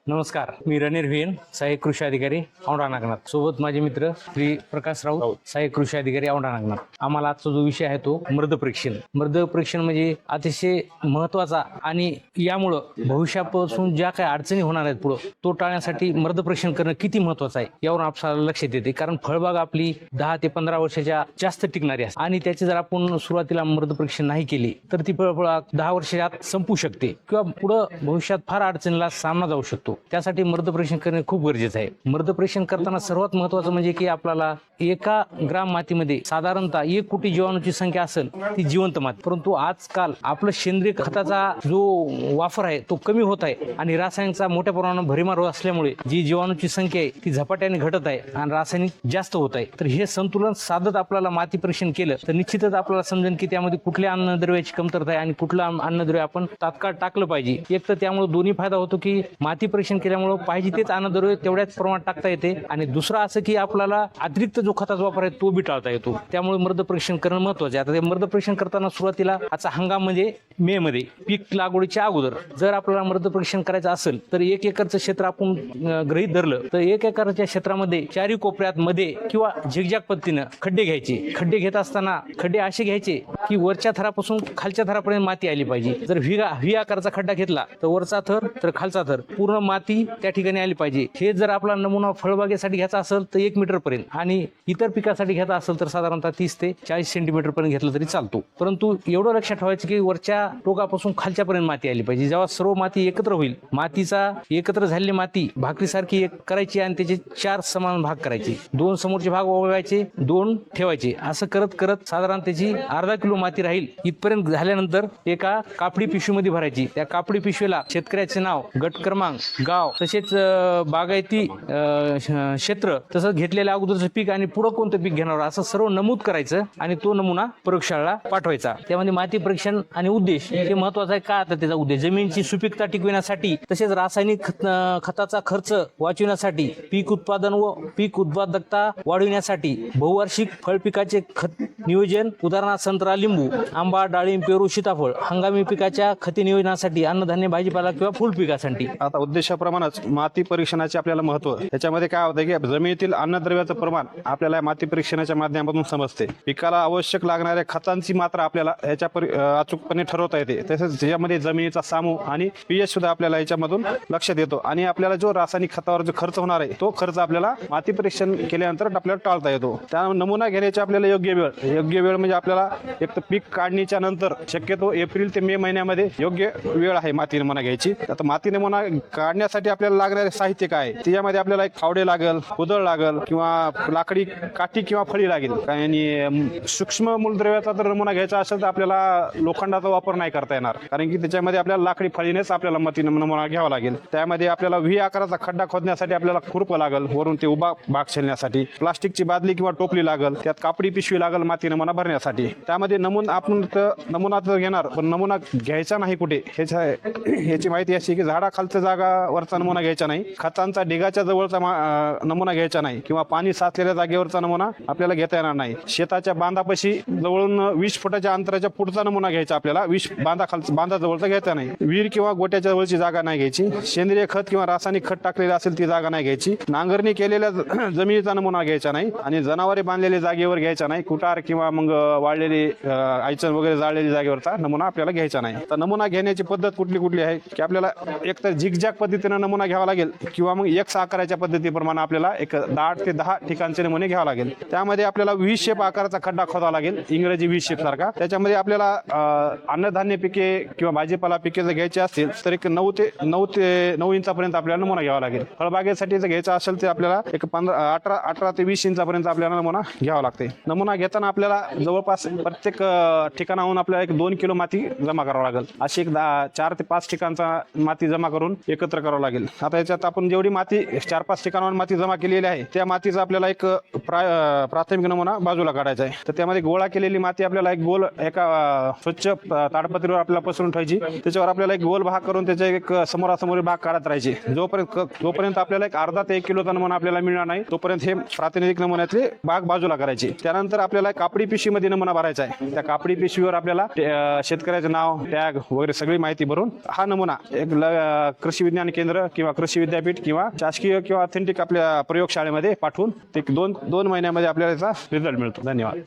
नमस्कार, मी रणवीर व्हीएन, सहाय्यक कृषी अधिकारी औंढा नागनाथ. सोबत माझे मित्र श्री प्रकाश राऊत, सहाय्यक कृषी अधिकारी औंढा नागनाथ. आम्हाला आजचा जो विषय आहे तो मृद परीक्षण. मृद परीक्षण म्हणजे अतिशय महत्वाचा आणि यामुळं भविष्यापासून ज्या काही अडचणी होणार आहेत पुढं तो टाळण्यासाठी मृद परीक्षण करणं किती महत्वाचं आहे यावरून आपल्याला लक्षात येते. कारण फळबाग आपली 10 ते 15 वर्षाच्या जास्त टिकणारी असते आणि त्याची जर आपण सुरुवातीला मृद परीक्षण नाही केली तर ती फळबाग 10 वर्षात संपू शकते किंवा पुढं भविष्यात फार अडचणीला सामना जाऊ शकतो. त्यासाठी मृद परीक्षण करणे खूप गरजेचं आहे. मृद परीक्षण करताना सर्वात महत्वाचं म्हणजे की आपल्याला एका ग्राम मातीमध्ये साधारणतः 1 कोटी जीवाणूची संख्या असेल ती जिवंत माती. परंतु आजकाल आपलं सेंद्रिय खताचा जो वापर आहे तो कमी होत आहे आणि रासायनिकचा मोठ्या प्रमाणात भरीमार असल्यामुळे जी जीवाणूची संख्या आहे ती झपाट्याने घटत आहे आणि रासायनिक जास्त होत आहे. तर हे संतुलन साधत आपल्याला माती परीक्षण केलं तर निश्चितच आपल्याला समजेल की त्यामध्ये कुठल्या अन्नद्रव्याची कमतरता आहे आणि कुठलं अन्नद्रव्य आपण तात्काळ टाकलं पाहिजे. एक तर त्यामुळे दोन्ही फायदा होतो की माती परीक्षण केल्यामुळे पाहिजे तेच अन्नद्रव्य तेवढ्याच प्रमाणात टाकता येते आणि दुसरं असं की आपल्याला अतिरिक्त जो खताचा वापर आहे तो बी टाळता येतो. त्यामुळे मृद परीक्षण करणं महत्वाचं आहे. आता ते मृद परीक्षण करताना सुरुवातीला आजचा हंगाम म्हणजे मे मध्ये पीक लागवडीच्या अगोदर जर आपल्याला मृद परीक्षण करायचं असेल तर 1 एकरचं क्षेत्र आपण गृहीत धरलं तर 1 एकरच्या क्षेत्रामध्ये 4 कोपऱ्यात मध्ये किंवा झिगझॅग पद्धतीनं खड्डे घ्यायचे. खड्डे घेत असताना खड्डे असे घ्यायचे की वरच्या थरापासून खालच्या थरापर्यंत माती आली पाहिजे. जर व्ही आकाराचा खड्डा घेतला तर वरचा थर तर खालचा थर पूर्ण माती त्या ठिकाणी आली पाहिजे. हे जर आपला नमुना फळबागेसाठी घ्यायचा असेल तर 1 मीटर पर्यंत आणि इतर पिकासाठी घ्यायचा असेल तर साधारणतः 30 ते 40 सेंटीमीटर पर्यंत घेतलं तरी चालतो. परंतु एवढं लक्षात ठेवायचं की वरच्या टोकापासून खालच्यापर्यंत माती आली पाहिजे. जेव्हा सर्व माती एकत्र होईल मातीचा एकत्र झालेली माती भाकरीसारखी एक करायची आणि त्याचे 4 समान भाग करायचे. 2 समोरचे भाग वळवायचे, 2 ठेवायचे. असं करत करत साधारण त्याची अर्धा किलो माती राहील इथपर्यंत झाल्यानंतर एका कापडी पिशवीमध्ये भरायची. त्या कापडी पिशवीला शेतकऱ्याचे नाव, गट क्रमांक, गाव तसेच बागायती क्षेत्र तसंच घेतलेल्या अगोदरचं पीक आणि पुढं कोणतं पीक घेणार असं सर्व नमूद करायचं आणि तो नमुना प्रयोगशाळेला पाठवायचा. त्यामध्ये माती परीक्षण आणि उद्देश हे महत्वाचा आहे. का तर त्याचा उद्देश जमिनीची सुपीकता टिकविण्यासाठी तसेच रासायनिक खताचा खर्च वाचविण्यासाठी, पीक उत्पादन व पीक उत्पादकता वाढविण्यासाठी, बहुवार्षिक फळ पिकाचे खत नियोजन उदाहरणार्थ संत्रा, लिंबू, आंबा, डाळिंब, पेरू, सीताफळ, हंगामी पिकाच्या खते नियोजनासाठी, अन्नधान्य, भाजीपाला किंवा फुल पिकासाठी. आता उद्देशाप्रमाणेच माती परीक्षणाचे आपल्याला महत्व त्याच्यामध्ये काय होतं की जमिनीतील अन्नद्रव्याचं प्रमाण आपल्याला माती परीक्षणाच्या माध्यमातून समजते. पिकाला आवश्यक लागणाऱ्या खतांची मात्रा आपल्याला याच्या अचूकपणे ठरवता येते. तसेच यामध्ये जमिनीचा सामूह आणि पीएच सुद्धा आपल्याला याच्यामधून लक्षात येतो आणि आपल्याला जो रासायनिक खतावर जो खर्च होणार आहे तो खर्च आपल्याला माती परीक्षण केल्यानंतर आपल्याला टाळता येतो. त्या नमुना घेण्याची आपल्याला योग्य वेळ म्हणजे आपल्याला एक तर पीक काढणीच्या नंतर शक्यतो एप्रिल ते मे महिन्यामध्ये योग्य वेळ आहे माती नमुना घ्यायची. आता माती नमुना काढण्यासाठी आपल्याला लागणारे साहित्य काय आहे त्याच्यामध्ये आपल्याला एक फावडे लागेल, कुदळ लागेल किंवा लाकडी काठी किंवा फळी लागेल. आणि सूक्ष्म मूलद्रव्याचा जर नमुना घ्यायचा असेल तर आपल्याला लोखंडाचा वापर नाही करता येणार कारण की त्याच्यामध्ये आपल्याला लाकडी फळीनेच आपल्याला माती नमुना घ्यावा लागेल. त्यामध्ये आपल्याला व्ही आकाराचा खड्डा खोदण्यासाठी आपल्याला खुरपं लागेल, वरून ते उभा भाग छेलण्यासाठी प्लास्टिकची बादली किंवा टोपली लागेल, त्यात कापडी पिशवी लागेल माती नमुना भरण्यासाठी. त्यामध्ये नमुना तर घेणार पण नमुना घ्यायचा नाही कुठे ह्याची माहिती अशी की झाडाखालच्या जागावरचा नमुना घ्यायचा नाही, खतांचा ढिगाच्या जवळचा नमुना घ्यायचा नाही किंवा पाणी साचलेल्या जागेवरचा नमुना आपल्याला घेता येणार नाही. शेताच्या बांधापाशी जवळून 20 फुटाच्या अंतराच्या पुढचा नमुना घ्यायचा आपल्याला, बांधाजवळचा घ्यायचा नाही. विहीर किंवा गोट्याच्या जवळची जागा नाही घ्यायची. सेंद्रिय खत किंवा रासायनिक खत टाकलेलं असेल ती जागा नाही घ्यायची. नांगरणी केलेल्या जमिनीचा नमुना घ्यायचा नाही आणि जनावरे बांधलेल्या जागेवर घ्यायचा नाही. कुटार किंवा मग वाळलेली आयचण वगैरे जाळलेली जागेवरचा नमुना आपल्याला घ्यायचा नाही. तर नमुना घेण्याची पद्धत कुठली आहे की आपल्याला एक तर झिगझॅग पद्धतीनं नमुना घ्यावा लागेल किंवा मग एक्स आकाराच्या पद्धतीप्रमाणे आपल्याला एक 8 ते 10 ठिकाणचे नमुने घ्यावा लागेल. त्यामध्ये आपल्याला व्ही शेप आकाराचा खड्डा खोदावा लागेल, इंग्रजी व्ही शेप सारखा. त्याच्यामध्ये आपल्याला अन्नधान्य पिके किंवा भाजीपाला पिके जर घ्यायचे असतील तर एक 9 ते 9 इंचापर्यंत आपल्याला नमुना घ्यावा लागेल. फळबागेसाठी जर घ्यायचा असेल तर आपल्याला एक 18 ते 20 इंचापर्यंत आपल्याला नमुना घ्यावा लागते. नमुना घेताना आपल्याला जवळपास प्रत्येक ठिकाणाहून आपल्याला एक 2 किलो माती जमा करावं लागेल. अशी एक 4 ते 5 ठिकाणचा माती जमा करून एकत्र करावं लागेल. आता याच्यात आपण जेवढी माती 4-5 ठिकाणावर माती जमा केलेली आहे त्या मातीचा आपल्याला एक प्राथमिक नमुना बाजूला काढायचा आहे. तर त्यामध्ये गोळा केलेली माती आपल्याला एक गोल एका स्वच्छ ताडपत्रीवर आपल्याला पसरून ठेवायची. त्याच्यावर आपल्याला एक गोल भाग करून त्याच्या एक समोरासमोर भाग काढत राहायचे. जोपर्यंत आपल्याला एक अर्धा ते 1 किलोचा नमुना आपल्याला मिळणार नाही तोपर्यंत हे प्रातिनिधिक नमुन्यातले भाग बाजूला करायचे. त्यानंतर आपल्याला कापडी पिशवीमध्ये नमुना भरायचा आहे. त्या कापडी पिशवीवर आपल्याला शेतकऱ्याचं नाव, टॅग वगैरे सगळी माहिती भरून हा नमुना एक कृषी विज्ञान केंद्र किंवा कृषी विद्यापीठ किंवा शासकीय किंवा ऑथेंटिक आपल्या प्रयोगशाळेमध्ये पाठवून ते दोन महिन्यामध्ये आपल्याला याचा रिझल्ट मिळतो. धन्यवाद.